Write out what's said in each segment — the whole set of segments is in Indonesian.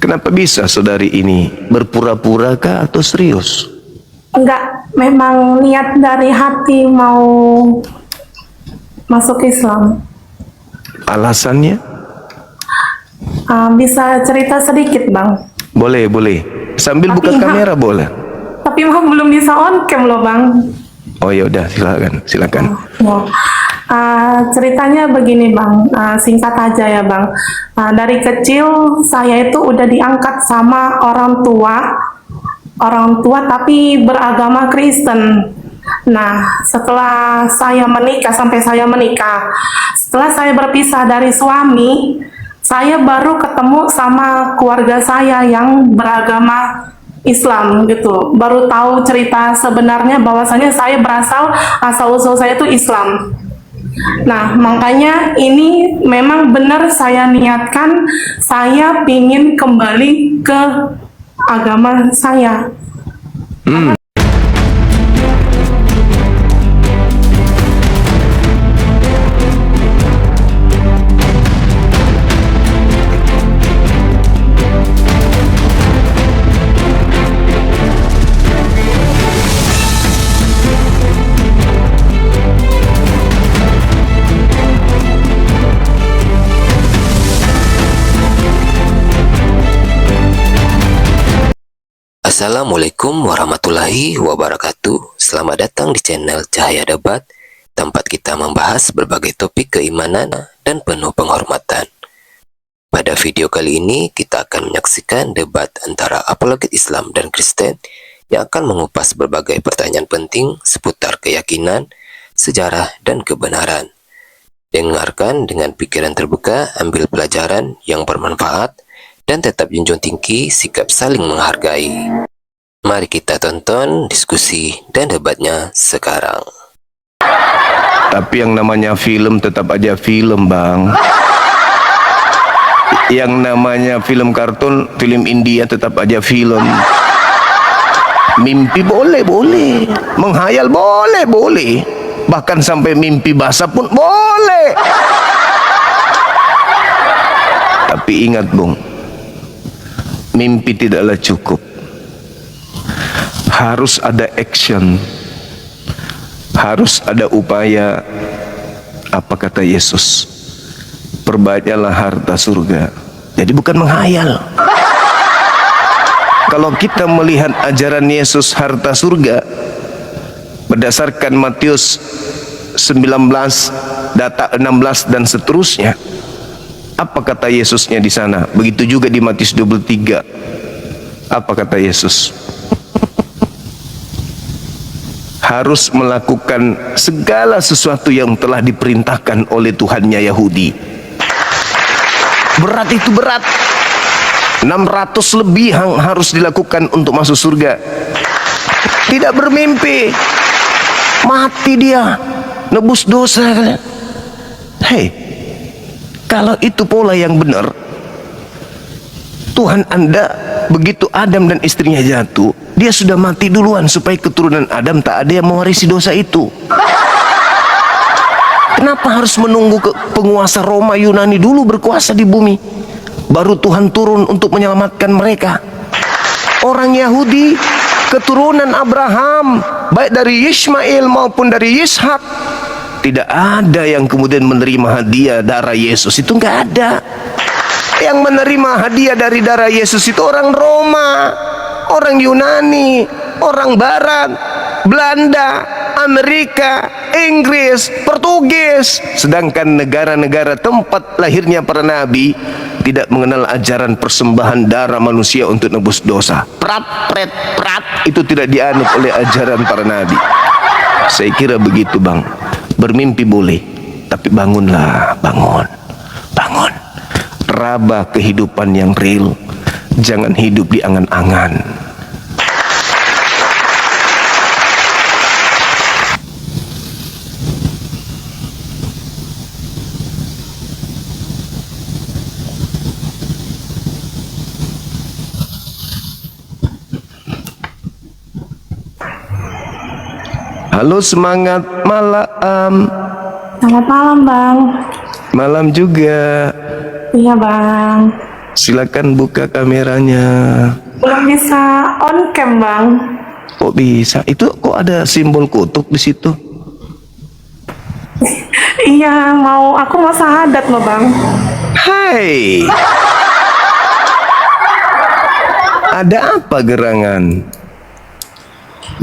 Kenapa bisa saudari ini? Berpura-pura kah atau serius? Enggak, memang niat dari hati mau masuk Islam. Alasannya? Bisa cerita sedikit, Bang? Boleh, boleh. Sambil Tapi buka kamera boleh. Tapi Bang belum bisa on cam loh, Bang. Oh ya udah, silakan, silakan. Ceritanya begini, Bang. Singkat aja ya, Bang. Dari kecil saya itu udah diangkat sama orang tua tapi beragama Kristen. Nah, setelah saya menikah, setelah saya berpisah dari suami, saya baru ketemu sama keluarga saya yang beragama Islam gitu. Baru tahu cerita sebenarnya bahwasanya saya asal-usul saya itu Islam. Nah, makanya ini memang benar saya niatkan, saya ingin kembali ke agama saya. Assalamualaikum warahmatullahi wabarakatuh. Selamat datang di channel Cahaya Debat, tempat kita membahas berbagai topik keimanan dan penuh penghormatan. Pada video kali ini kita akan menyaksikan debat antara apologet Islam dan Kristen yang akan mengupas berbagai pertanyaan penting seputar keyakinan, sejarah, dan kebenaran. Dengarkan dengan pikiran terbuka, ambil pelajaran yang bermanfaat, dan tetap junjung tinggi sikap saling menghargai. Mari kita tonton diskusi dan debatnya sekarang. Tapi yang namanya film tetap aja film, Bang. Yang namanya film kartun, film India tetap aja film. Mimpi boleh, boleh. Menghayal boleh, boleh. Bahkan sampai mimpi basah pun boleh. Tapi ingat, Bung, mimpi tidaklah cukup. Harus ada action. Harus ada upaya. Apa kata Yesus? Perbanyaklah harta surga. Jadi bukan menghayal. Kalau kita melihat ajaran Yesus harta surga berdasarkan Matius 19, data 16 dan seterusnya, apa kata Yesusnya di sana? Begitu juga di Matius 23. Apa kata Yesus? Harus melakukan segala sesuatu yang telah diperintahkan oleh Tuhannya Yahudi. Berat itu berat. 600 lebih yang harus dilakukan untuk masuk surga. Tidak bermimpi. Mati dia. Nebus dosa. Hei, kalau itu pola yang benar, Tuhan Anda begitu Adam dan istrinya jatuh, dia sudah mati duluan supaya keturunan Adam tak ada yang mewarisi dosa itu. Kenapa harus menunggu penguasa Roma Yunani dulu berkuasa di bumi, baru Tuhan turun untuk menyelamatkan mereka? Orang Yahudi keturunan Abraham, baik dari Ismail maupun dari Ishak, tidak ada yang kemudian menerima hadiah darah Yesus. Itu nggak ada. Yang menerima hadiah dari darah Yesus itu orang Roma, orang Yunani, orang Barat, Belanda, Amerika, Inggris, Portugis. Sedangkan negara-negara tempat lahirnya para nabi tidak mengenal ajaran persembahan darah manusia untuk nebus dosa. Prat, pret, prat, itu tidak dianut oleh ajaran para nabi. Saya kira begitu, Bang. Bermimpi boleh, tapi bangunlah, bangun, bangun. Raba kehidupan yang real, jangan hidup di angan-angan. Halo, semangat malam. Selamat malam, Bang. Malam juga. Iya, Bang. Silakan buka kameranya. Belum bisa on cam bang. Kok bisa? Itu kok ada simbol kutub di situ? Iya, aku mau syahadat loh bang. Hai. Ada apa gerangan?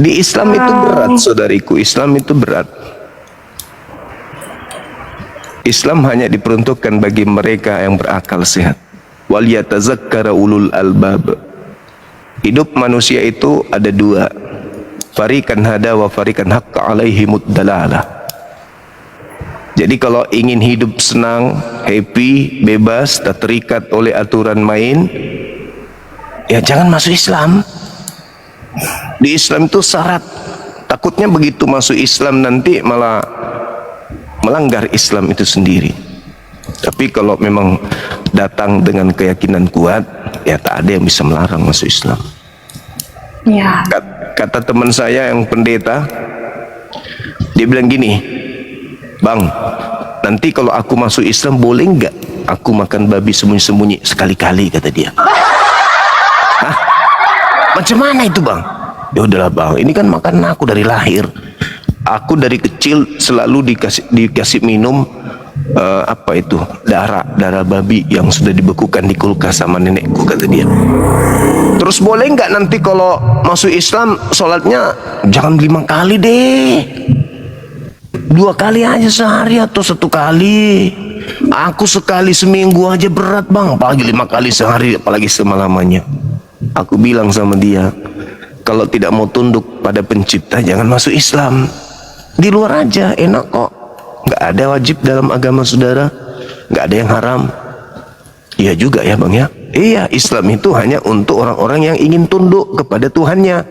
Di Islam itu berat, saudariku. Islam itu berat. Islam hanya diperuntukkan bagi mereka yang berakal sehat. Wal yatazakkara ulul albab. Hidup manusia itu ada dua. Farikan hada wa farikan haqqa alaihimud dalalah. Jadi kalau ingin hidup senang, happy, bebas, tak terikat oleh aturan main, ya jangan masuk Islam. Di Islam itu syarat. Takutnya begitu masuk Islam nanti malah melanggar Islam itu sendiri. Tapi kalau memang datang dengan keyakinan kuat, ya tak ada yang bisa melarang masuk Islam. Iya. Kata teman saya yang pendeta, dia bilang gini, Bang, nanti kalau aku masuk Islam boleh nggak aku makan babi sembunyi-sembunyi sekali-kali, kata dia. Hah? Macam mana itu bang? Ya udahlah bang, ini kan makanan aku dari lahir. Aku dari kecil selalu dikasih minum darah babi yang sudah dibekukan di kulkas sama nenekku, kata dia. Terus boleh nggak nanti kalau masuk Islam sholatnya jangan 5 kali deh, 2 kali aja sehari atau 1 kali. Aku sekali seminggu aja berat bang, apalagi 5 kali sehari, apalagi semalamanya. Aku bilang sama dia, kalau tidak mau tunduk pada pencipta jangan masuk Islam. Di luar aja enak kok, nggak ada wajib dalam agama saudara, nggak ada yang haram. Iya juga ya bang ya. Iya, Islam itu hanya untuk orang-orang yang ingin tunduk kepada Tuhannya.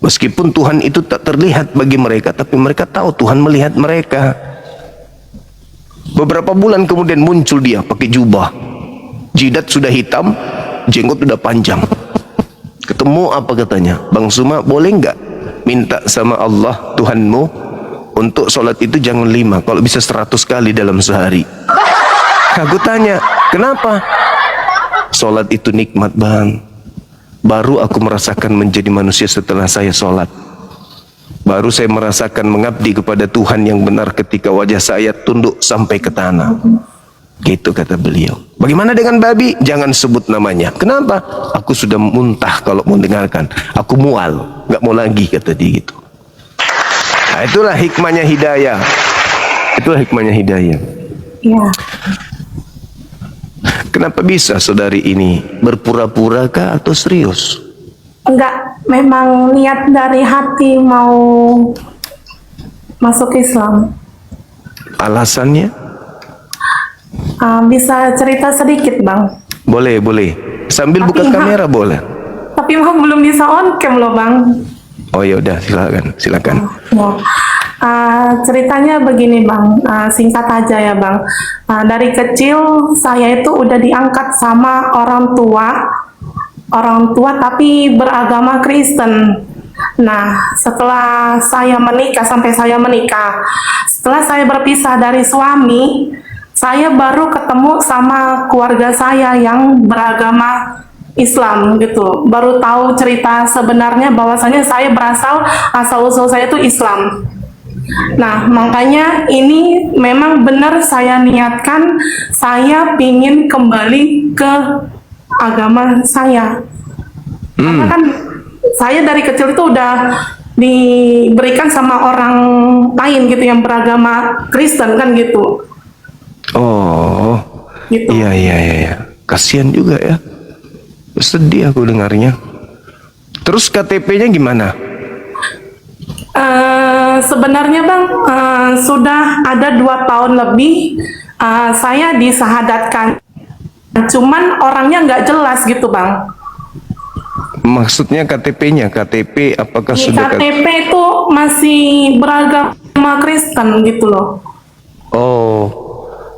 Meskipun Tuhan itu tak terlihat bagi mereka, tapi mereka tahu Tuhan melihat mereka. Beberapa bulan kemudian muncul dia pakai jubah, jidat sudah hitam, jenggot sudah panjang. Ketemu apa katanya, Bang Suma boleh nggak minta sama Allah Tuhanmu untuk sholat itu jangan 5, kalau bisa 100 kali dalam sehari. Aku tanya, kenapa? Sholat itu nikmat bang. Baru aku merasakan menjadi manusia setelah saya sholat. Baru saya merasakan mengabdi kepada Tuhan yang benar ketika wajah saya tunduk sampai ke tanah. Gitu kata beliau. Bagaimana dengan babi? Jangan sebut namanya. Kenapa? Aku sudah muntah kalau mendengarkan. Aku mual, nggak mau lagi, kata dia gitu. Nah, itulah hikmahnya hidayah. Itulah hikmahnya hidayah. Iya. Kenapa bisa saudari ini berpura-pura kah atau serius? Enggak, memang niat dari hati mau masuk Islam. Alasannya? Bisa cerita sedikit bang? Boleh, boleh. Sambil buka kamera boleh. Tapi belum bisa on cam loh bang. Oh ya udah, silakan, silakan. Ceritanya begini bang, singkat aja ya bang. Dari kecil saya itu udah diangkat sama orang tua tapi beragama Kristen. Nah, setelah saya menikah, setelah saya berpisah dari suami, saya baru ketemu sama keluarga saya yang beragama Islam gitu. Baru tahu cerita sebenarnya bahwasanya saya asal-usul saya itu Islam. Nah, makanya ini memang benar saya niatkan, saya ingin kembali ke agama saya. Karena kan saya dari kecil itu udah diberikan sama orang lain gitu yang beragama Kristen kan gitu. Oh, Gitu. iya. Kasihan juga ya. Sedih aku dengarnya. Terus KTP-nya gimana? Sebenarnya bang, sudah ada 2 tahun lebih saya disahadatkan. Cuman orangnya nggak jelas gitu bang. Maksudnya KTP-nya, KTP apakah Di sudah KTP itu masih beragama Kristen gitu loh. Oh,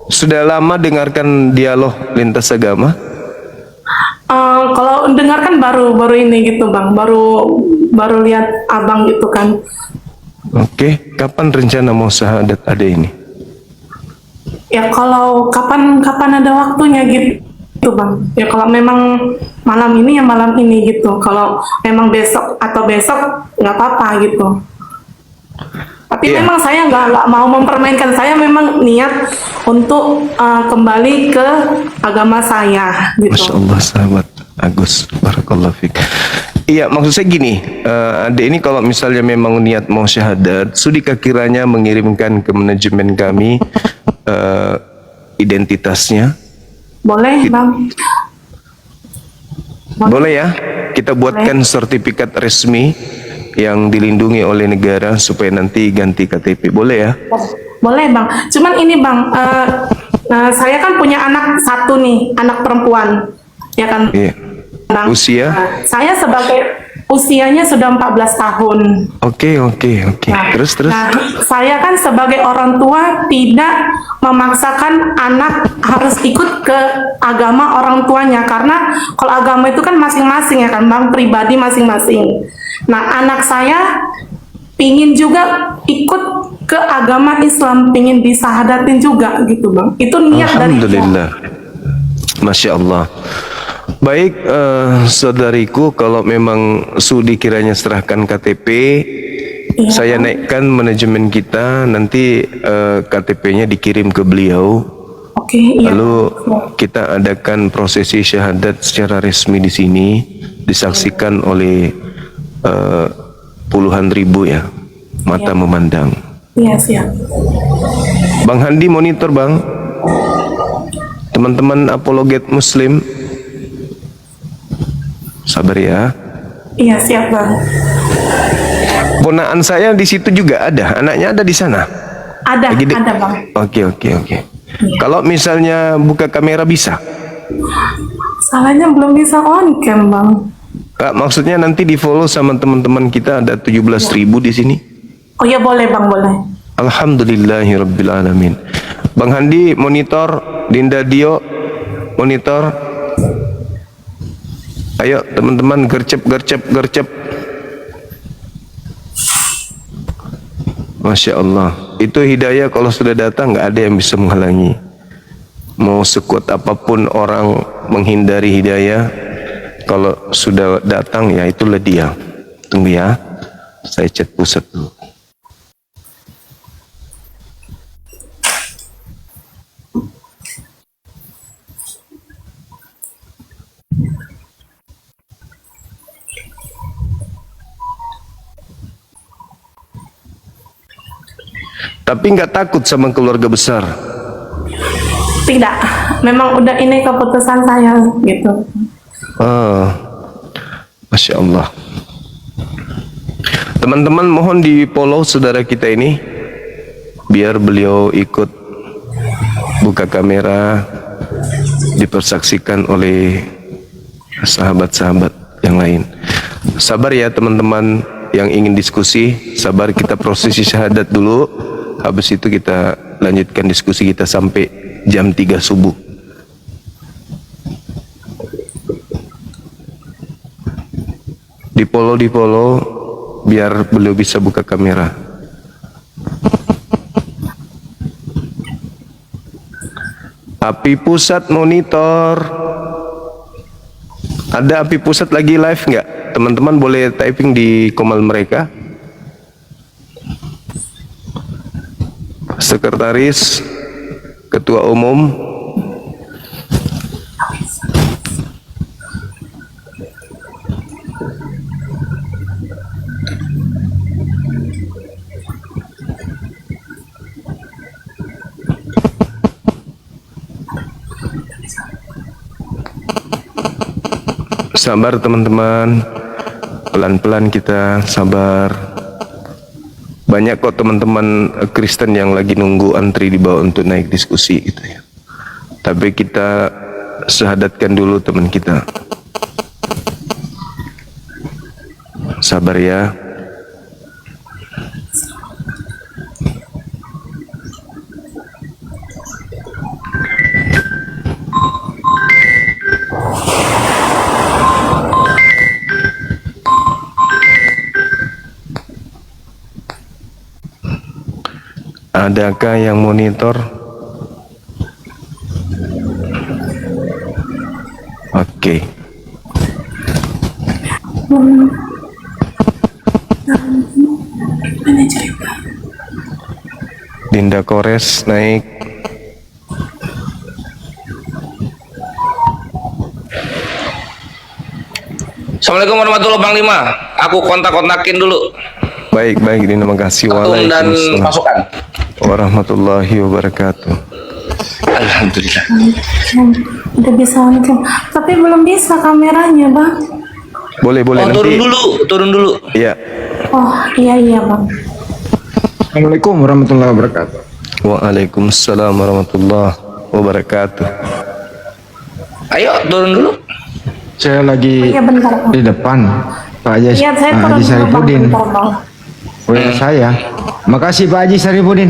sudah lama dengarkan dialog lintas agama? Kalau dengarkan baru ini gitu bang, baru lihat abang gitu kan. Oke, kapan rencana mau syahadat ada ini? Ya kalau kapan ada waktunya gitu Itu bang, ya kalau memang malam ini ya malam ini gitu. Kalau memang besok atau besok nggak apa-apa gitu. Tapi Iya. memang saya nggak mau mempermainkan. Saya memang niat untuk kembali ke agama saya gitu. Masya Allah sahabat Agus, barakallahu fiik. Iya, maksud saya gini, adik ini kalau misalnya memang niat mau syahadat, sudikah kiranya mengirimkan ke manajemen kami identitasnya? Boleh bang? Boleh ya, kita buatkan sertifikat resmi yang dilindungi oleh negara supaya nanti ganti KTP, boleh ya? Boleh bang. Cuman ini bang, saya kan punya anak satu nih, anak perempuan, ya kan? Iya. Bang? Usia? Saya sebagai usianya sudah 14 tahun. Oke. Terus. Nah, saya kan sebagai orang tua tidak memaksakan anak harus ikut ke agama orang tuanya, karena kalau agama itu kan masing-masing ya kan bang, pribadi masing-masing. Nah, anak saya pingin juga ikut ke agama Islam, pingin disahadatin juga gitu bang. Itu niat dari Alhamdulillah. Masya Allah. Baik, saudariku, kalau memang sudi kiranya serahkan KTP, Iya, saya Bang. naikkan manajemen kita, nanti KTP-nya dikirim ke beliau, Oke, iya. lalu kita adakan prosesi syahadat secara resmi di sini, disaksikan oleh puluhan ribu ya, mata memandang. Iya, siap. Bang Handi monitor bang, teman-teman apologet Muslim, sabar ya. Iya, siap bang. Ponaan saya di situ juga ada, anaknya ada di sana. Ada, Lagi ada bang. Oke. Kalau misalnya buka kamera bisa? Salahnya belum bisa on cam bang. Kak, maksudnya nanti di follow sama teman-teman kita, ada 17.000 di sini. Oh ya boleh bang, boleh. Alhamdulillahirrabbilalamin. Bang Handi monitor, Dinda Dio monitor. Ayo teman-teman, gercep. Masya Allah, itu hidayah kalau sudah datang nggak ada yang bisa menghalangi. Mau sekuat apapun orang menghindari hidayah, kalau sudah datang ya itulah dia. Tunggu ya, saya chat pusat dulu. Tapi nggak takut sama keluarga besar? Tidak, memang udah ini keputusan saya gitu. Masya Allah. Teman-teman mohon di follow saudara kita ini, biar beliau ikut buka kamera, dipersaksikan oleh sahabat-sahabat yang lain. Sabar ya teman-teman yang ingin diskusi, sabar, kita prosesi syahadat dulu. Habis itu kita lanjutkan diskusi kita sampai jam 3 subuh. Di follow biar beliau bisa buka kamera. Api Pusat monitor. Ada Api Pusat lagi live nggak? Teman-teman boleh typing di komal mereka. Sekretaris, Ketua Umum, sabar teman-teman, pelan-pelan kita sabar. Banyak kok teman-teman Kristen yang lagi nunggu antri di bawah untuk naik diskusi gitu ya. Tapi kita syahadatkan dulu teman kita. Sabar ya. Adakah yang monitor? Mana cerita? Dinda Kores naik. Assalamualaikum warahmatullahi Panglima. Aku kontak-kontakin dulu Baik, baik, Dinda, makasih. ketum dan Waalaikumsalam pasukan. warahmatullahi wabarakatuh. Alhamdulillah. Udah bisa mungkin, tapi belum bisa kameranya bang. Boleh, boleh, Oh, nanti. turun dulu. Iya. Oh iya bang. Assalamualaikum warahmatullahi wabarakatuh. Waalaikumsalam warahmatullahi wabarakatuh. Ayo turun dulu. Saya lagi Iya bentar bang. di depan Pak Haji, Iya saya Pak turun Haji dulu bang. Saripudin. Bentar bang. WA saya. Makasih Pak Haji Saripudin.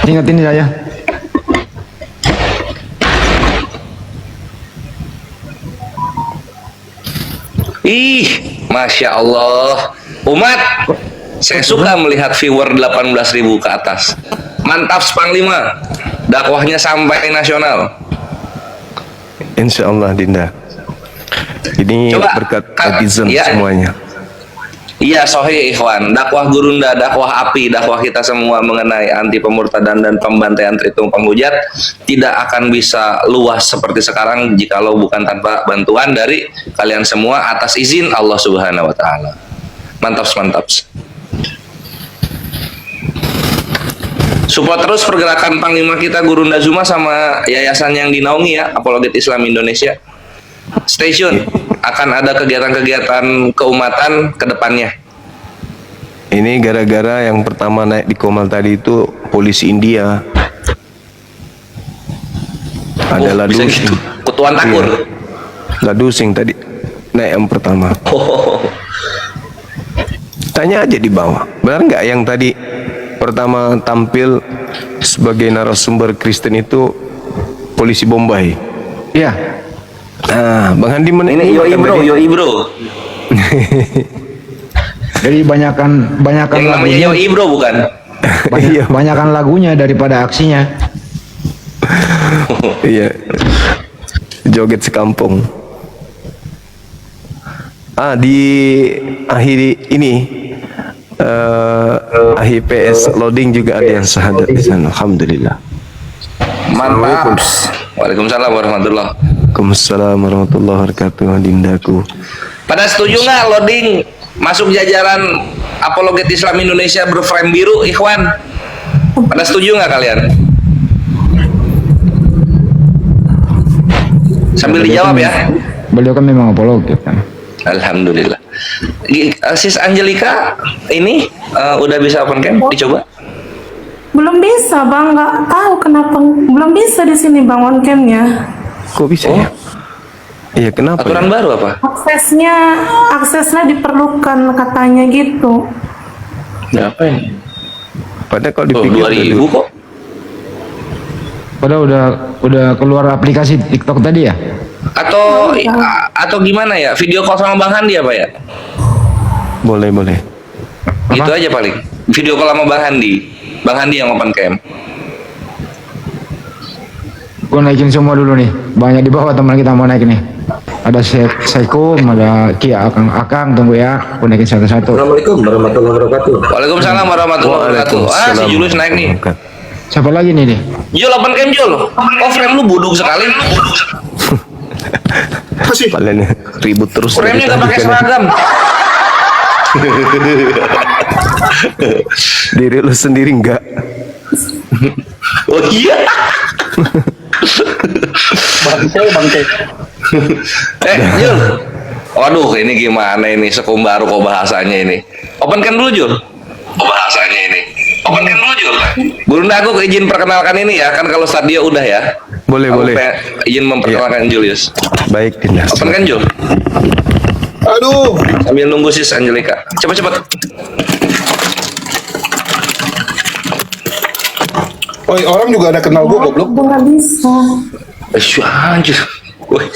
Ingatin saya. Ih, Masya Allah. Umat, saya suka melihat viewer 18.000 ke atas. Mantap Panglima. Dakwahnya sampai nasional. Insya Allah, Dinda. Ini Coba, berkat Kak, netizen ya. semuanya. Iya, sohih ikhwan. Dakwah Gurunda, dakwah api, dakwah kita semua mengenai anti pemurtadan dan pembantaian Tritung Penghujat tidak akan bisa luas seperti sekarang jikalau bukan tanpa bantuan dari kalian semua atas izin Allah Subhanahu wa taala. Mantap, mantap. Support terus pergerakan Panglima kita Gurunda Zuma sama yayasan yang dinaungi ya, Apologet Islam Indonesia. Stay tune, akan ada kegiatan-kegiatan keumatan ke depannya. Ini gara-gara yang pertama naik di Komal tadi itu polisi India. Ada bisa Ladusing. gitu. Kutuan Takur. Iya. Ladusing tadi naik yang pertama. Oh, Tanya aja di bawah. Benar nggak yang tadi pertama tampil sebagai narasumber Kristen itu polisi Bombay? Iya. Nah, Bang Handi ini yoi bro. Jadi banyakan Yang namanya lagunya, yoi bro bukan? Iya. banyakan lagunya daripada aksinya. Iya. Joget sekampung. Di akhir ini akhir PS loading juga ada yang syahadat di sana. Alhamdulillah. Mantap. Waalaikumsalam warahmatullah. Waalaikumsalam warahmatullahi wabarakatuh, Dindaku. Pada setuju nggak loading masuk jajaran Apologet Islam Indonesia berframe biru, ikhwan? Pada setuju nggak kalian? Sambil dijawab ya. Beliau kan memang apologet kan. Alhamdulillah. Sis Angelika ini udah bisa open cam? Dicoba. Belum bisa bang, nggak tahu kenapa belum bisa di sini bang on camnya. Kok bisa ya? Iya, kenapa Aturan ya? baru apa? Aksesnya diperlukan katanya gitu. Apa ini? Padahal kalau Oh, dipikir 2000 dulu, kok. Padahal udah keluar aplikasi TikTok tadi ya. Atau gimana ya? Video call sama Bang Handi apa ya? boleh. Itu aja paling. Video call sama Bang Handi. Bang Handi yang open cam. Gua naikin semua dulu nih. Banyak di bawah teman kita mau naik nih. Ada Saikum, ada Kia, Akang, tunggu ya. Gua naikin satu-satu. Assalamualaikum warahmatullahi wabarakatuh. Waalaikumsalam warahmatullahi wabarakatuh. Si Waalaikumsalam. Julius naik nih. Siapa lagi nih deh? Jul open cam Jul. Oh frame lu buduk sekali. Kalian ribut terus. Frame-nya dari gak tadi pakai kan. seragam. Diri lu sendiri enggak. Oh iya. Bangke. Jul. Waduh, ini gimana ini sekumbaru kok bahasanya ini. Open cam dulu Jul. Bahasanya ini. Open cam dulu Jul. Gurunda aku izin perkenalkan ini ya, kan kalau Stadio udah ya. Boleh, Aku boleh. Izin memperkenalkan Julius. Baik, Dinda. Open kan Jul? Aduh, Sambil nunggu sis Angelika. Cepat-cepat. oi orang juga ada kenal gua goblok. Udah nggak bisa. Anjir. Wih.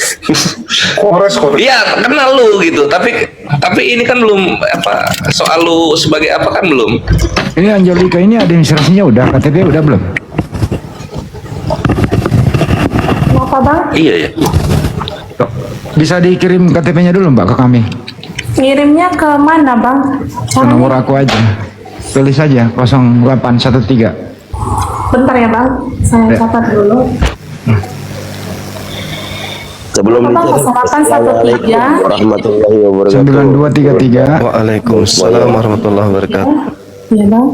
Kores. Iya, kenal lu gitu. Tapi ini kan belum apa soal lu sebagai apa kan belum. Ini Angelika ini administrasinya udah, KTP udah belum? Kenapa bang? Iya ya. Bisa dikirim KTP-nya dulu Mbak ke kami. Ngirimnya ke mana bang? Ke nomor aku aja. Tulis aja 0813. Bentar ya bang, saya Ya. catat dulu. Sebelum Bang, dicatat, 0813 warahmatullahi wabarakatuh. 9233 Waalaikumsalam warahmatullahi wabarakatuh. Iya bang.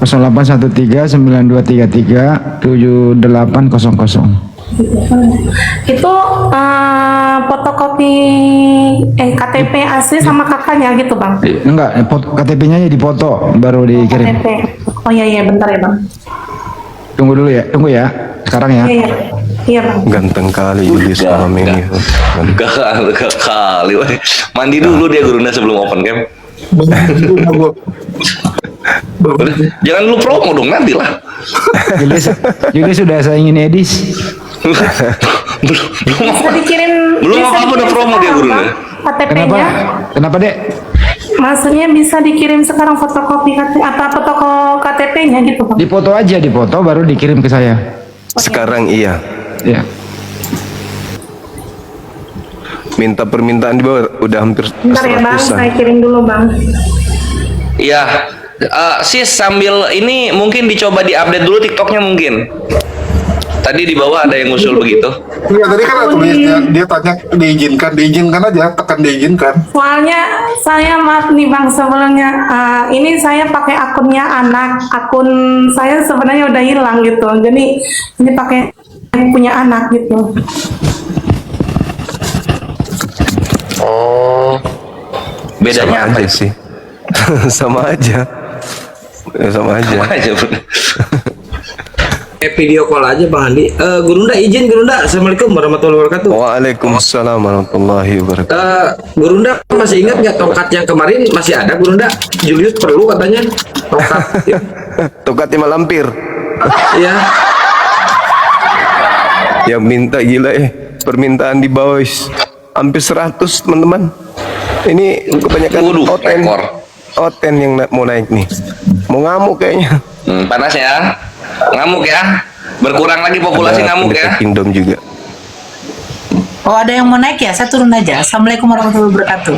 0813 9233 7800. Itu fotokopi KTP asli sama kakaknya gitu bang. Enggak, KTP-nya aja dipoto baru dikirim. KTP. Oh iya bentar ya bang. Tunggu dulu ya, tunggu ya. Sekarang ya. Iya bang. Ganteng kali Julius malam ini. Gak kali. Woy. Mandi dulu dia Gurunda sebelum open cam. Jangan lu promo dong nanti lah. Julius sudah saya ingin edis. belum Bisa dikirim. belum bisa apa-apa udah dikirim promo dia sekarang, Gurunda. Bang, Kenapa? KTP-nya. Kenapa, Dek? Maksudnya bisa dikirim sekarang fotokopi atau KTP-nya gitu bang. Dipoto aja, dipoto baru dikirim ke saya. Sekarang iya. Ya. Minta permintaan di bawah udah hampir Bentar ya bang, saya kirim dulu bang. Iya. Sis sambil ini mungkin dicoba diupdate dulu TikToknya mungkin. Tadi di bawah ada yang ngusul begitu. Iya tadi kan ada tulisnya, dia tanya diizinkan aja, tekan diizinkan. Soalnya saya maaf nih bang sebelumnya, ini saya pakai akunnya anak, akun saya sebenarnya udah hilang gitu, jadi ini pakai punya anak gitu. Oh. Sama Bedanya apa aja sih. Sama aja. Ya, sama aja. aja bro. Video call aja Bang Andi. Gurunda izin Gurunda. Assalamualaikum warahmatullahi wabarakatuh. Waalaikumsalam warahmatullahi wabarakatuh. Gurunda masih ingat nggak tongkat yang kemarin masih ada Gurunda? Julius perlu katanya tongkat. Ya. Tokat lima lampir. Iya. Yang minta gila permintaan di bawah hampir 100 teman-teman. Ini kebanyakan Waduh, oten. rekor. Oten yang mau naik nih. Mau ngamuk kayaknya. Panas ya. Ngamuk ya. Berkurang lagi populasi Ada ngamuk ya. pendekar Kingdom juga. Oh ada yang mau naik ya? Saya turun aja. Assalamualaikum warahmatullahi wabarakatuh.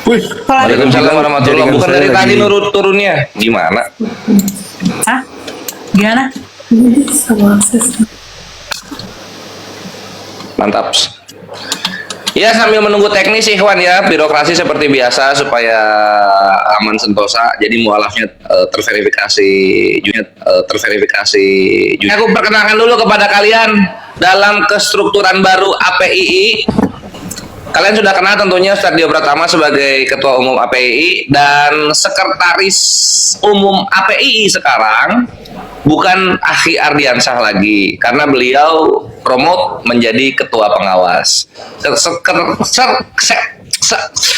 Wih, Waalaikumsalam warahmatullahi wabarakatuh. Bukan dari Jaringan tadi saya nurut turunnya. Gimana? Hah? Gimana? Mantap. Ya sambil menunggu teknis Ikhwan ya, birokrasi seperti biasa supaya aman sentosa. Jadi mualafnya terverifikasi, terverifikasi. Aku perkenalkan dulu kepada kalian dalam kestrukturan baru APII. Kalian sudah kenal tentunya Ustadz Dio Pratama sebagai Ketua Umum APII dan Sekretaris Umum APII sekarang bukan Akhi Ardiansyah lagi karena beliau promote menjadi ketua pengawas.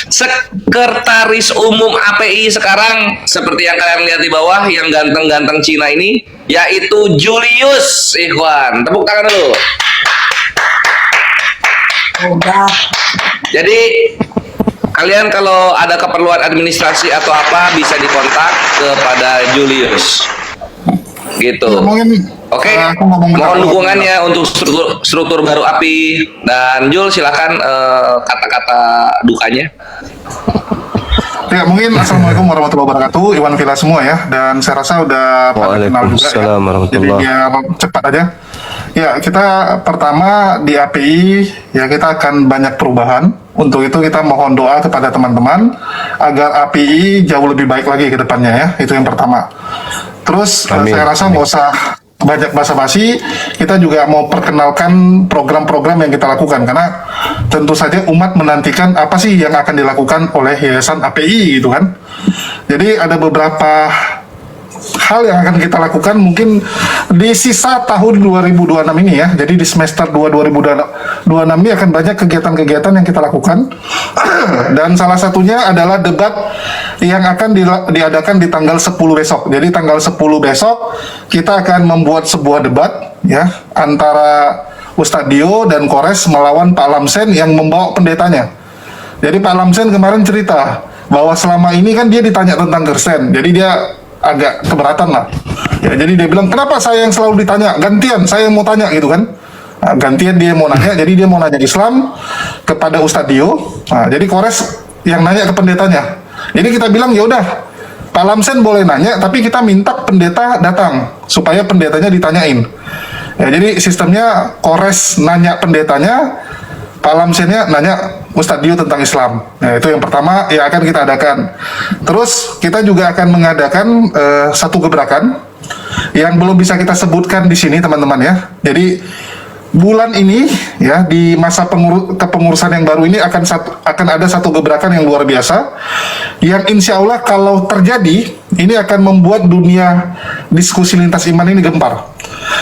Sekretaris Umum APII sekarang seperti yang kalian lihat di bawah yang ganteng-ganteng Cina ini yaitu Julius Ikhwan. Tepuk tangan dulu. Udah. Jadi kalian kalau ada keperluan administrasi atau apa bisa dikontak kepada Julius. Gitu. ngomongin. Oke, Aku ngomong mohon bentar. dukungannya untuk struktur baru API dan Jul silakan kata-kata dukanya. Ya mungkin assalamualaikum warahmatullahi wabarakatuh, Iwan Villa semua ya, dan saya rasa udah pada kenal juga ya. Waalaikumsalam warahmatullahi. Jadi biar cepat aja. Ya kita pertama di API ya kita akan banyak perubahan. Untuk itu kita mohon doa kepada teman-teman agar API jauh lebih baik lagi ke depannya ya. Itu yang pertama. Terus Amin. saya rasa nggak usah banyak basa-basi, kita juga mau perkenalkan program-program yang kita lakukan karena tentu saja umat menantikan apa sih yang akan dilakukan oleh Yayasan API gitu kan. Jadi ada beberapa hal yang akan kita lakukan mungkin di sisa tahun 2026 ini ya. Jadi di semester 2 2026 ini akan banyak kegiatan-kegiatan yang kita lakukan. Dan salah satunya adalah debat yang akan diadakan di tanggal 10 besok. Jadi tanggal 10 besok kita akan membuat sebuah debat ya antara Ustadz Dio dan Kores melawan Pak Lamsen yang membawa pendetanya. Jadi Pak Lamsen kemarin cerita bahwa selama ini kan dia ditanya tentang Gersen. Jadi dia agak keberatan lah. Ya, jadi dia bilang, kenapa saya yang selalu ditanya? Gantian, saya yang mau tanya gitu kan. Nah, gantian dia mau nanya, jadi dia mau nanya Islam kepada Ustadz Dio. Nah, jadi Kores yang nanya ke pendetanya. Jadi kita bilang ya udah, Pak Lamsen boleh nanya, tapi kita minta pendeta datang supaya pendetanya ditanyain. Ya, jadi sistemnya Kores nanya pendetanya, Pak Lamsennya nanya Ustadz Dio tentang Islam. Nah, itu yang pertama yang akan kita adakan. Terus kita juga akan mengadakan satu gebrakan yang belum bisa kita sebutkan di sini, teman-teman ya. Jadi bulan ini ya, di masa kepengurusan yang baru ini akan ada satu gebrakan yang luar biasa, yang insya Allah kalau terjadi ini akan membuat dunia diskusi lintas iman ini gempar,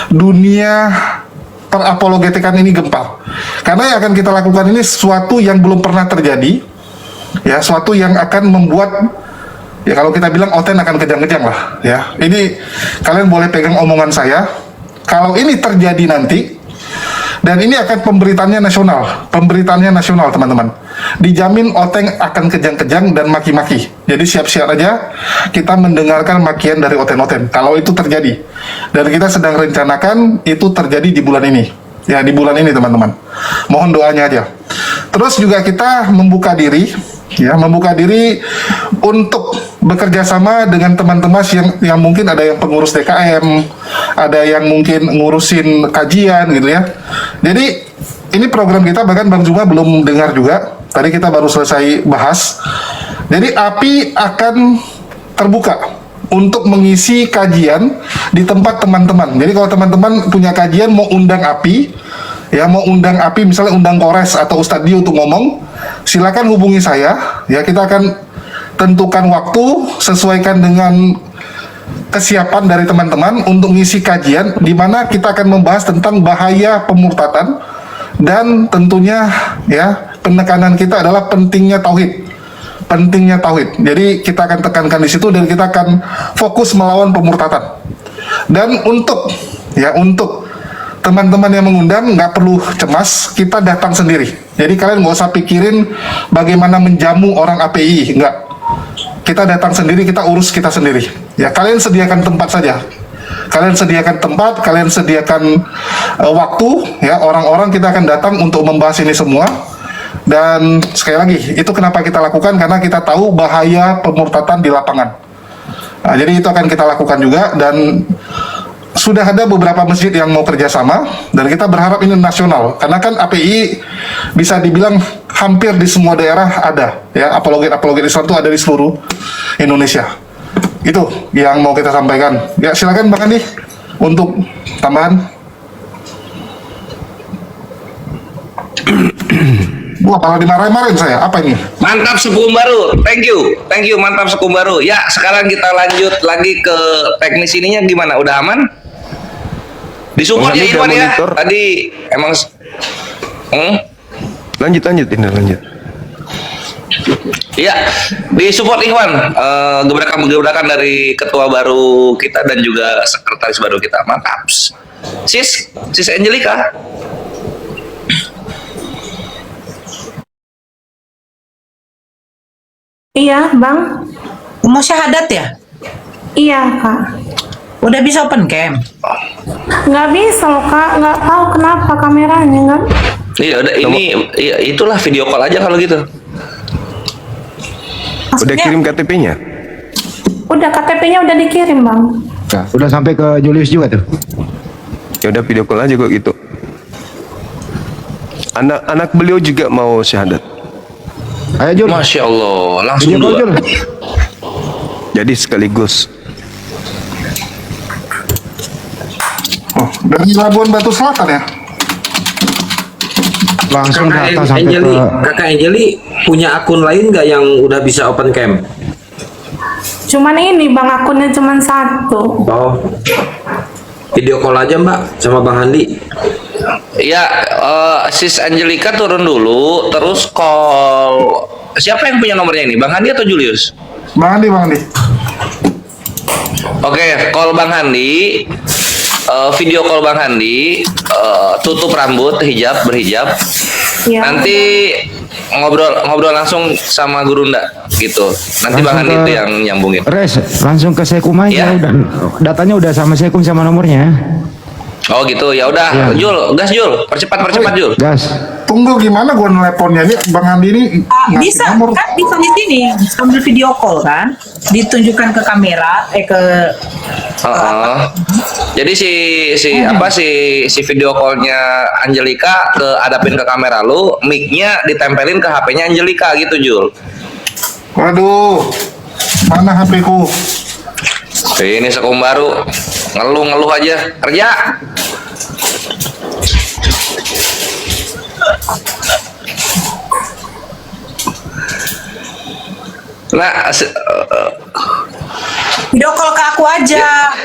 dunia perapologetikan ini gempar, karena yang akan kita lakukan ini sesuatu yang belum pernah terjadi, ya, suatu yang akan membuat, ya kalau kita bilang Oten akan kejang-kejang lah ya. Ini kalian boleh pegang omongan saya, kalau ini terjadi nanti, dan ini akan pemberitaannya nasional teman-teman, dijamin Oteng akan kejang-kejang dan maki-maki. Jadi siap-siap aja kita mendengarkan makian dari Oten-Oten kalau itu terjadi, dan kita sedang rencanakan itu terjadi di bulan ini ya, di bulan ini teman-teman, mohon doanya aja. Terus juga kita membuka diri untuk bekerja sama dengan teman-teman yang mungkin ada yang pengurus DKM, ada yang mungkin ngurusin kajian gitu ya. Jadi ini program kita, bahkan Bang Juma belum dengar juga, tadi kita baru selesai bahas. Jadi API akan terbuka untuk mengisi kajian di tempat teman-teman. Jadi kalau teman-teman punya kajian mau undang API, ya mau undang API, misalnya undang Kores atau Ustadz Dio untuk ngomong, silakan hubungi saya ya, kita akan tentukan waktu sesuaikan dengan kesiapan dari teman-teman untuk ngisi kajian, di mana kita akan membahas tentang bahaya pemurtadan, dan tentunya ya penekanan kita adalah pentingnya tauhid. Jadi kita akan tekankan di situ, dan kita akan fokus melawan pemurtadan. Dan untuk teman-teman yang mengundang nggak perlu cemas, kita datang sendiri. Jadi kalian nggak usah pikirin bagaimana menjamu orang API, nggak. Kita datang sendiri, kita urus kita sendiri. Ya, kalian sediakan tempat saja. Kalian sediakan tempat, kalian sediakan waktu, ya, orang-orang kita akan datang untuk membahas ini semua. Dan sekali lagi, itu kenapa kita lakukan, karena kita tahu bahaya pemurtadan di lapangan. Nah, jadi itu akan kita lakukan juga, dan sudah ada beberapa masjid yang mau kerjasama, dan kita berharap ini nasional, karena kan API bisa dibilang hampir di semua daerah ada, ya, apologet Islam itu ada di seluruh Indonesia. Itu yang mau kita sampaikan. Ya, silakan Bang Andi untuk tambahan. Wah, malah dimarahin saya. Apa ini? Mantap Sekum Baru. Thank you mantap Sekum Baru. Ya, sekarang kita lanjut lagi ke teknis ininya gimana? Udah aman? Disupport ya Iwan ya. Tadi emang Lanjut. Iya, disupport Iwan, gebrakan dari ketua baru kita dan juga sekretaris baru kita. Mantap. Sis Angelica. Iya, Bang. Mau syahadat ya? Iya, Kak. Udah bisa open cam? Nggak bisa loh, Kak. Nggak tahu kenapa kameranya nggak. Iya, udah itulah video call aja kalau gitu. Udah Maksudnya, kirim KTP-nya? Udah, KTP-nya udah dikirim, Bang. Nah, udah sampai ke Julius juga tuh. Ya udah video call aja kok gitu. Anak beliau juga mau syahadat. Ayo Jul. Masya Allah, langsung Video call, dua. Jul. Jadi sekaligus. Oh, dari Labuan Batu Selatan ya? Langsung Kakak datang sampai Angeli, ke Kakak Angeli punya akun lain nggak yang udah bisa open cam? Cuman ini, Bang, akunnya cuman satu. Oh, video call aja Mbak sama Bang Handi. Ya, Sis Angelica turun dulu, terus call. Siapa yang punya nomornya ini? Bang Handi atau Julius? Bang Andi. Oke, call Bang Handi. Video call Bang Handi. Tutup rambut, berhijab. Ya. Nanti ngobrol langsung sama Gurunda gitu. Nanti Bang Handi itu yang nyambungin. Res, langsung ke Sekum aja. Ya. Udah, datanya udah sama Sekum sama nomornya. Oh gitu, ya udah. Ya. Jul, gas Jul, percepat Jul. Gas. Tunggu, gimana gua nelponnya nih Bang Andi ini ngasih Bisa nomor. kan, bisa di sini sambil video call kan, ditunjukkan ke kamera, ke Heeh. Jadi si video callnya Angelika ke adapin ke kamera lu, mic-nya ditempelin ke HP-nya Angelika gitu, Jul. Waduh, mana HP ku? Ini sekum baru, ngeluh aja, kerja. Nah, video call ke aku aja.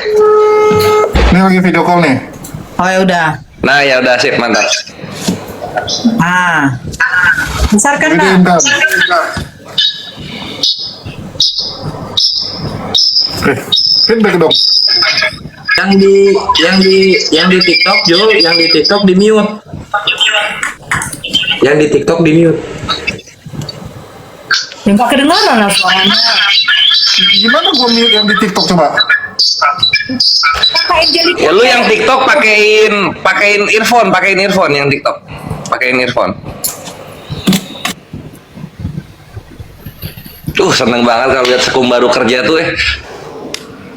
Ini lagi video call nih. Oh ya udah. nah ya udah sip, mantap. Ah, besarkan Gedein dah. kan. Oke, feedback dong. Yang di TikTok Jul, yang di TikTok di mute. Yang di TikTok di mute. Yang gak kedengaran lah suaranya. Gimana gua mute yang di TikTok coba? Kakak Angelika. Ya lu yang TikTok pakein earphone yang TikTok. Pakein earphone. Seneng banget kalau lihat sekum baru kerja tuh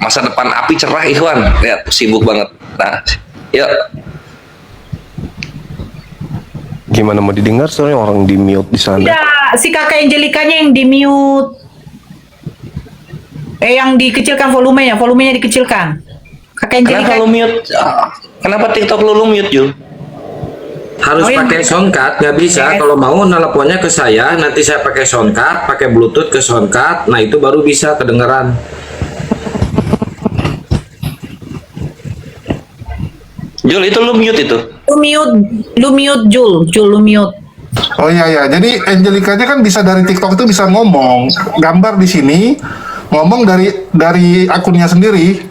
masa depan api cerah Ikhwan. Lihat sibuk banget. Nah, yuk. Gimana mau didengar soalnya orang di mute di sana. Tidak, si kakak Angelikanya yang di mute. Yang dikecilkan volumenya dikecilkan. Kakak Angelika. Kenapa lu mute? Kenapa TikTok lu mute, Jul? Harus Oh, iya. pakai soundcard, nggak bisa. Yes. Kalau mau nelponnya ke saya, nanti saya pakai soundcard, pakai Bluetooth ke soundcard. Nah itu baru bisa kedengeran. Jul, itu lu mute itu. Lu mute Jul lu mute. Oh iya ya, jadi Angelikanya kan bisa dari TikTok itu bisa ngomong, gambar di sini, ngomong dari akunnya sendiri.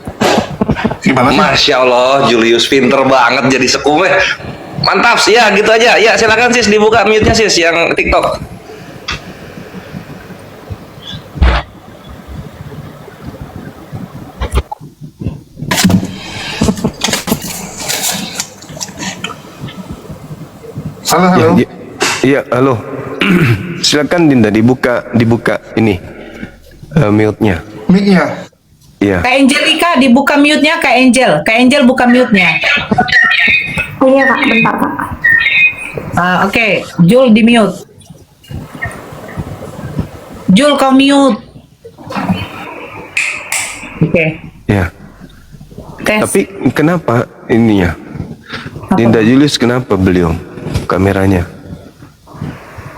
Gimana sih? Masya Allah, Julius pinter banget jadi sekum. Mantap sih ya, gitu aja. Ya silakan sis, dibuka mute-nya sis yang TikTok. Halo, halo. Iya, halo. Silakan Dinda dibuka ini mute-nya. Mic-nya. Iya. Kak Angelika dibuka mute-nya, Kak Angel buka mute-nya. Oh iya kak, bentar kak. Oke, Jul di mute. Jul kau mute. Oke. Ya. Tes. Tapi kenapa ininya? Dinda Julius kenapa beliau kameranya?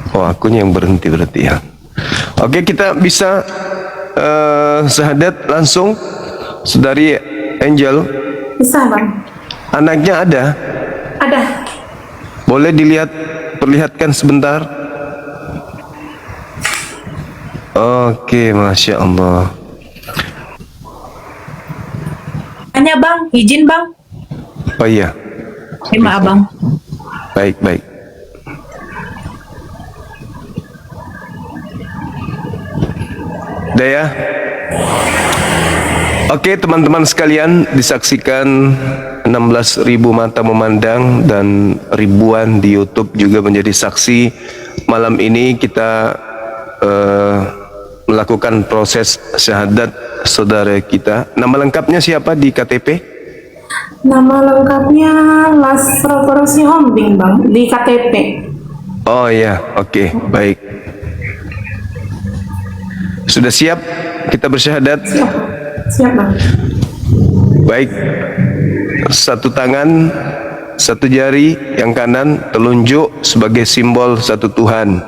Oh, akunya yang berhenti berarti ya. Oke, kita bisa syahadat langsung saudari Angel. Bisa bang? Anaknya ada? Ada. Boleh perlihatkan sebentar? Oke, Masya Allah. Tanya bang, izin bang. Oh iya, Maaf bang. baik. Udah ya? Oke teman-teman sekalian, disaksikan 16.000 mata memandang dan ribuan di YouTube juga menjadi saksi. Malam ini kita melakukan proses syahadat saudara kita. Nama lengkapnya siapa di KTP? Nama lengkapnya Lasro Korosi Hombing bang, di KTP. Oh ya, oke, baik. Sudah siap kita bersyahadat? Siap bang. Baik. Satu tangan, satu jari yang kanan telunjuk sebagai simbol satu Tuhan.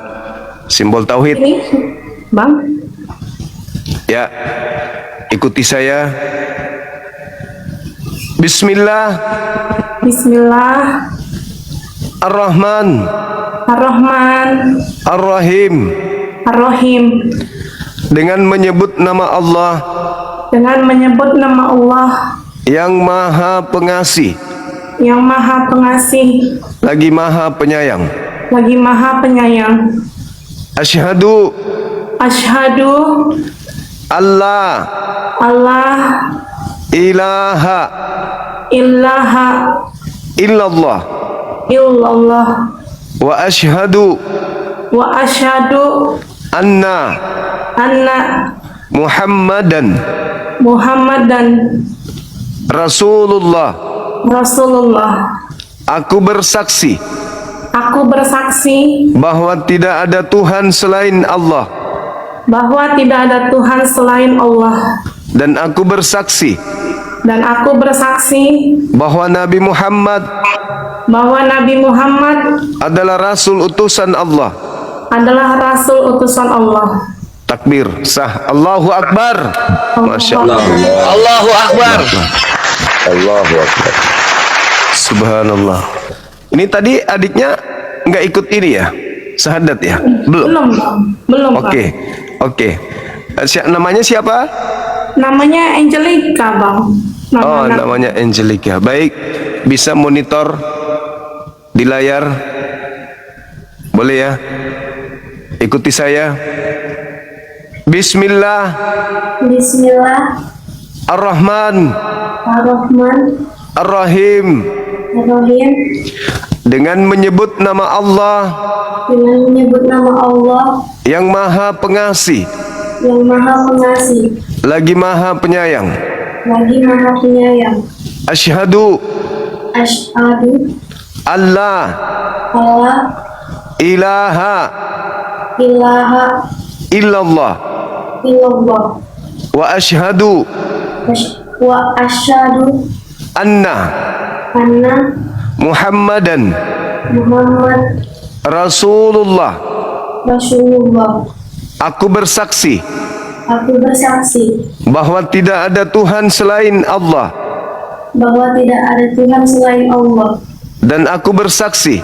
Simbol tauhid. Ini bang. Ya. Ikuti saya. Bismillah. Bismillah. Ar-Rahman. Ar-Rahman. Ar-Rahim. Ar-Rahim. Dengan menyebut nama Allah Dengan menyebut nama Allah yang Maha Pengasih, yang Maha Pengasih, lagi Maha Penyayang. lagi Maha Penyayang. Asyhadu Asyhadu Allah Allah ilaha ilaha illallah illallah wa ashhadu wa asyhadu anna anna Muhammadan Rasulullah. Rasulullah. Aku bersaksi Aku bersaksi bahwa tidak ada Tuhan selain Allah, bahwa tidak ada Tuhan selain Allah, dan aku bersaksi dan aku bersaksi bahwa Nabi Muhammad adalah Rasul utusan Allah. Takbir, sah. Allahu Akbar. Masya Allah. Allahu Akbar. Allahu Akbar. Subhanallah. Ini tadi adiknya nggak ikut ini ya, syahadat ya? Belum. Belum. Oke. Namanya siapa? Namanya Angelica, Bang. Namanya Angelica. Baik, bisa monitor di layar, boleh ya? Ikuti saya. Bismillah. Ar-Rahim. Dengan menyebut nama Allah yang Maha Pengasih, lagi Maha Penyayang. Asyhadu Allah ilaha illallah wa asyhadu anna Muhammadan Rasulullah. Aku bersaksi bahwa tidak ada Tuhan selain Allah, dan aku bersaksi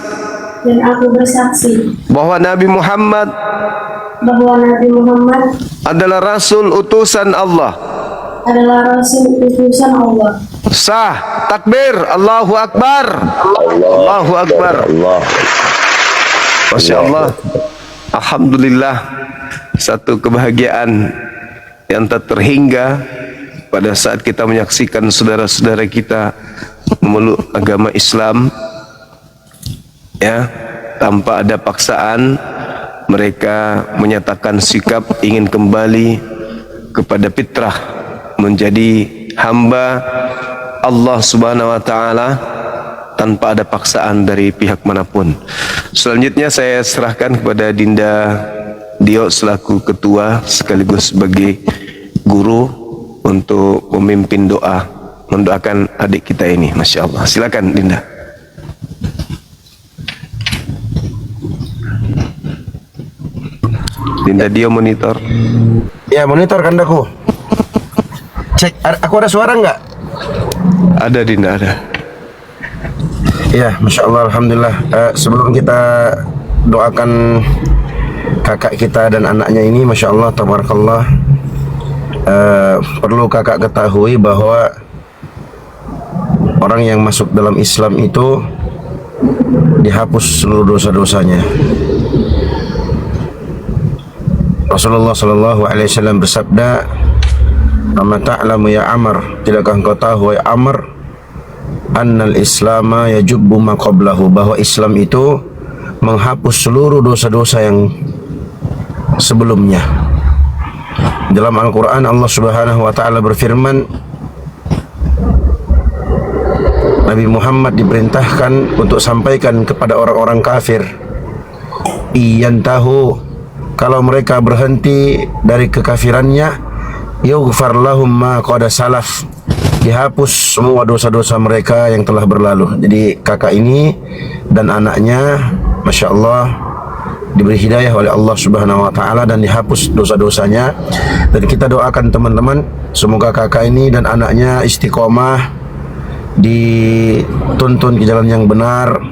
bahwa Nabi Muhammad adalah Rasul utusan Allah. Sah. Takbir. Allahu Akbar. Allahu Akbar. Masya Allah. Alhamdulillah. Satu kebahagiaan yang tak terhingga pada saat kita menyaksikan saudara-saudara kita memeluk agama Islam, ya, tanpa ada paksaan. Mereka menyatakan sikap ingin kembali kepada fitrah, menjadi hamba Allah Subhanahu wa taala tanpa ada paksaan dari pihak manapun. Selanjutnya saya serahkan kepada Dinda Dio selaku ketua sekaligus sebagai guru untuk memimpin doa, mendoakan adik kita ini. Masya Allah. Silakan Dinda. Dinda Dio monitor. Ya, monitor kandaku. Cek, aku ada suara nggak? Ada Dinda, ada. Ya, Masya Allah, Alhamdulillah. Sebelum kita doakan kakak kita dan anaknya ini, Masya Allah, Tabarakallah, perlu kakak ketahui bahwa orang yang masuk dalam Islam itu dihapus seluruh dosa-dosanya. Rasulullah Sallallahu Alaihi Wasallam bersabda, "Amma ta'lamu ya Amr, tidakkah engkau tahu ya Amr, annal Islama yajubbu ma qablahu, bahwa Islam itu menghapus seluruh dosa-dosa yang sebelumnya." Dalam Al-Quran Allah Subhanahu wa Ta'ala berfirman, Nabi Muhammad diperintahkan untuk sampaikan kepada orang-orang kafir, iyan tahu, kalau mereka berhenti dari kekafirannya, yughfar lahum ma qad salaf, dihapus semua dosa-dosa mereka yang telah berlalu. Jadi kakak ini dan anaknya, Masya Allah, diberi hidayah oleh Allah Subhanahu wa Ta'ala dan dihapus dosa-dosanya. Dan kita doakan teman-teman, semoga kakak ini dan anaknya istiqomah, dituntun ke jalan yang benar,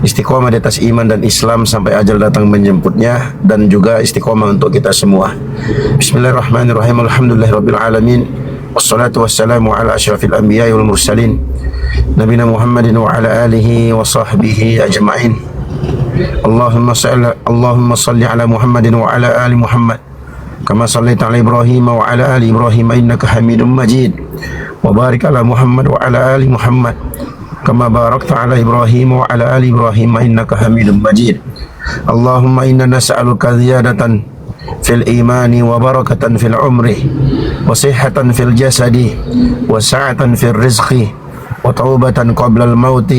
istiqomah di atas iman dan Islam sampai ajal datang menjemputnya, dan juga istiqomah untuk kita semua. Bismillahirrahmanirrahim. Alhamdulillahirabbil alamin. Wassalatu wassalamu ala asyrafil anbiya'i wal mursalin, nabiyina Muhammadin wa ala alihi wa sahbihi ajma'in. Allahumma salli ala Muhammadin wa ala ali Muhammad kama sallaita ala Ibrahim wa ala ali Ibrahim innaka Hamidum Majid. Wa barik ala Muhammad wa ala ali Muhammad كما باركت على إبراهيم وعلى آل إبراهيم إنك حميد مجيد. اللهم إنا نسألك زيادة في الإيمان وبركة في العمر وصحة في الجسد وسعة في الرزق وتوبة قبل الموت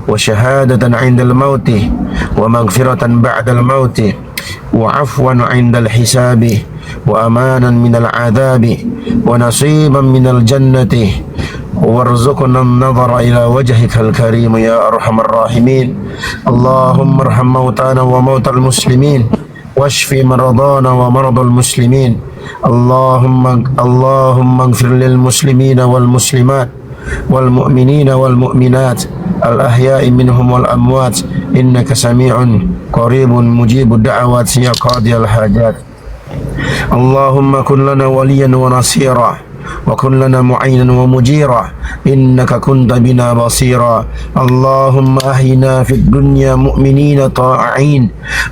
وشهادة عند الموت ومغفرة بعد الموت وعفوا عند الحساب وأمانا من العذاب ونصيبا من الجنة وارزقنا النظر إلى وجهك الكريم يا أرحم الراحمين. اللهم ارحم موتانا وموتى المسلمين واشف مرضانا ومرضى المسلمين. اللهم اغفر للمسلمين والمسلمات والمؤمنين والمؤمنات الأحياء منهم والأموات إنك سميع قريب مجيب الدعوات يا قاضي الحاجات. اللهم كن لنا وليا ونصيرا وكن لنا معينا ومجيرا إنك كنت بنا بصيرا. اللهم أحينا في الدنيا مؤمنين طائعين